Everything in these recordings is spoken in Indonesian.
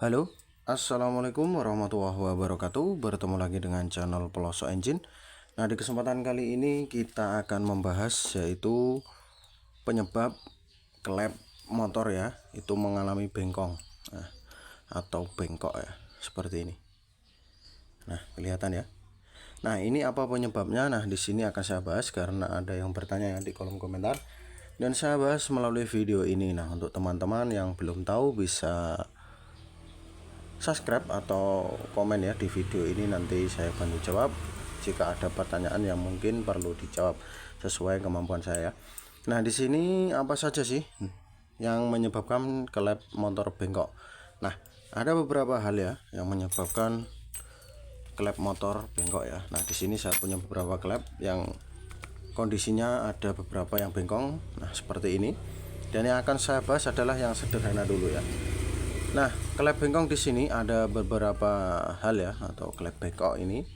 Halo, assalamualaikum warahmatullahi wabarakatuh. Bertemu lagi dengan channel Pelosok Engine. Nah, di kesempatan kali ini kita akan membahas yaitu penyebab klep motor ya, itu mengalami bengkong atau bengkok ya, seperti ini. Nah, kelihatan ya. Nah, ini apa penyebabnya? Nah, di sini akan saya bahas karena ada yang bertanya ya di kolom komentar. Dan saya bahas melalui video ini. Nah, untuk teman-teman yang belum tahu bisa subscribe atau komen ya di video ini, nanti saya bantu jawab jika ada pertanyaan yang mungkin perlu dijawab sesuai kemampuan saya. Nah, di sini apa saja sih yang menyebabkan klep motor bengkok? Nah, ada beberapa hal ya yang menyebabkan klep motor bengkok ya. Nah, di sini saya punya beberapa klep yang kondisinya ada beberapa yang bengkong. Nah, seperti ini. Dan yang akan saya bahas adalah yang sederhana dulu ya. Nah, klep bengkong di sini ada beberapa hal ya, atau klep bengkok ini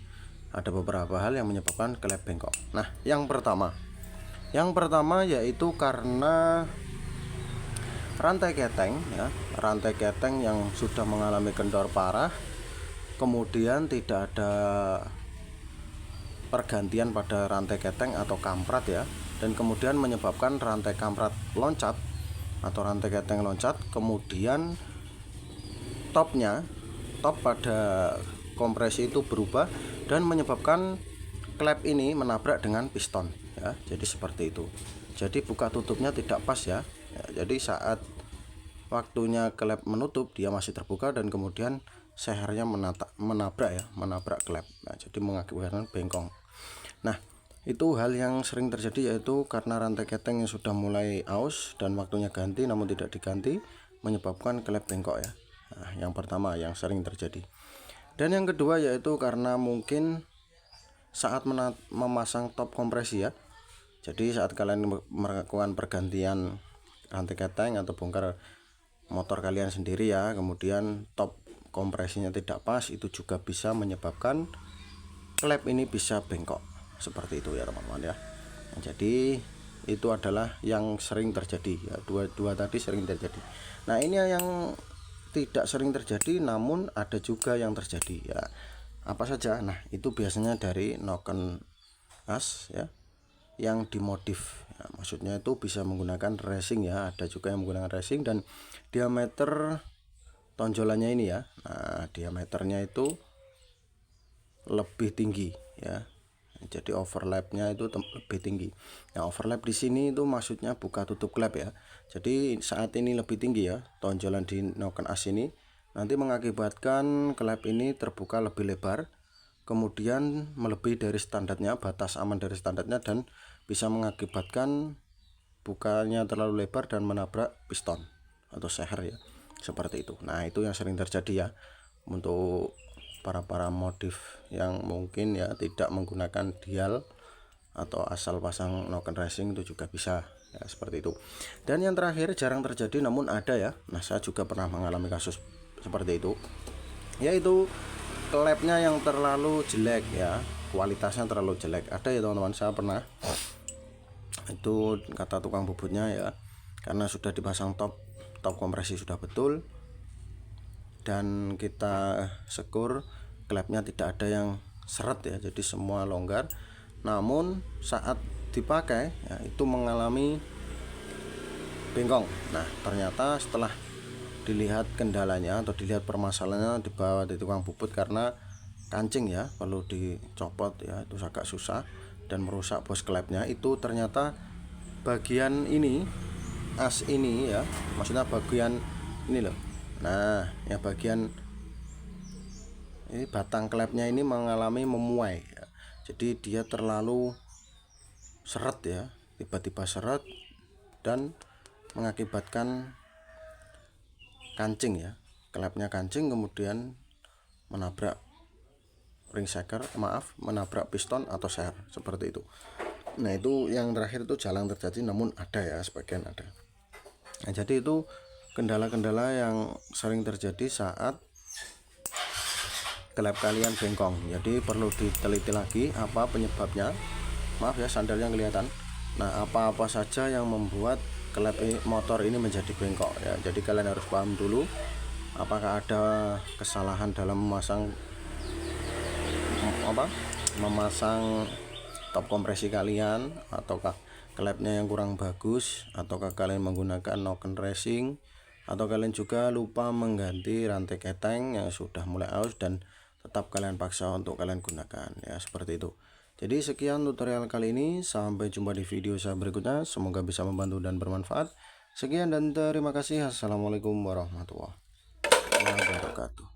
ada beberapa hal yang menyebabkan klep bengkok. Nah, yang pertama yaitu karena rantai keteng ya, rantai keteng yang sudah mengalami kendor parah, kemudian tidak ada pergantian pada rantai keteng atau kamprat ya, dan kemudian menyebabkan rantai kamprat loncat atau rantai keteng loncat, kemudian top pada kompresi itu berubah dan menyebabkan klep ini menabrak dengan piston ya. Jadi seperti itu. Jadi buka tutupnya tidak pas ya. Jadi saat waktunya klep menutup dia masih terbuka dan kemudian sehernya menabrak klep. Nah, jadi mengakibatkan bengkong. Nah, itu hal yang sering terjadi, yaitu karena rantai keteng yang sudah mulai aus dan waktunya ganti namun tidak diganti, menyebabkan klep bengkok ya. Nah, yang pertama yang sering terjadi. Dan yang kedua yaitu karena mungkin saat memasang top kompresi ya. Jadi saat kalian melakukan pergantian rantai keteng atau bongkar motor kalian sendiri ya, kemudian top kompresinya tidak pas, itu juga bisa menyebabkan klep ini bisa bengkok. Seperti itu ya teman-teman ya. Nah, jadi itu adalah yang sering terjadi ya, dua tadi sering terjadi. Nah, ini yang tidak sering terjadi namun ada juga yang terjadi ya. Apa saja? Nah, itu biasanya dari noken as ya yang dimodif ya, maksudnya itu bisa menggunakan racing ya, ada juga yang menggunakan racing dan diameter tonjolannya ini ya. Nah, diameternya itu lebih tinggi ya. Jadi overlapnya itu lebih tinggi. Nah, overlap di sini itu maksudnya buka tutup klep ya. Jadi saat ini lebih tinggi ya tonjolan di noken as ini, nanti mengakibatkan klep ini terbuka lebih lebar, kemudian melebihi dari standarnya, batas aman dari standarnya, dan bisa mengakibatkan bukanya terlalu lebar dan menabrak piston atau seher ya. Seperti itu. Nah, itu yang sering terjadi ya untuk para modif yang mungkin ya tidak menggunakan dial atau asal pasang noken racing, itu juga bisa ya, seperti itu. Dan yang terakhir jarang terjadi namun ada ya. Nah, saya juga pernah mengalami kasus seperti itu, yaitu klepnya yang terlalu jelek ya, kualitasnya terlalu jelek. Ada ya teman-teman, saya pernah, itu kata tukang bubutnya ya, karena sudah dipasang top kompresi sudah betul dan kita sekur klepnya tidak ada yang seret ya, jadi semua longgar, namun saat dipakai ya, itu mengalami bengkong. Nah, ternyata setelah dilihat kendalanya atau dilihat permasalahannya dibawa di tukang bubut, karena kancing ya perlu dicopot ya, itu agak susah dan merusak bos klepnya. Itu ternyata bagian ini as ini ya, maksudnya bagian ini loh. Nah, yang bagian ini batang klepnya ini mengalami memuai ya. Jadi dia terlalu seret ya, tiba-tiba seret dan mengakibatkan kancing ya, klepnya kancing kemudian menabrak ring shaker, menabrak piston atau seher, seperti itu. Nah, itu yang terakhir itu jarang terjadi namun ada ya, sebagian ada. Nah, jadi itu kendala-kendala yang sering terjadi saat klep kalian bengkong. Jadi perlu diteliti lagi apa penyebabnya. Maaf ya, sandalnya kelihatan. Nah, apa-apa saja yang membuat klep motor ini menjadi bengkok ya. Jadi kalian harus paham dulu apakah ada kesalahan dalam memasang top kompresi kalian, ataukah klepnya yang kurang bagus, ataukah kalian menggunakan noken racing, atau kalian juga lupa mengganti rantai keteng yang sudah mulai aus dan tetap kalian paksa untuk kalian gunakan, ya seperti itu. Jadi sekian tutorial kali ini, sampai jumpa di video saya berikutnya, semoga bisa membantu dan bermanfaat. Sekian dan terima kasih. Assalamualaikum warahmatullahi wabarakatuh.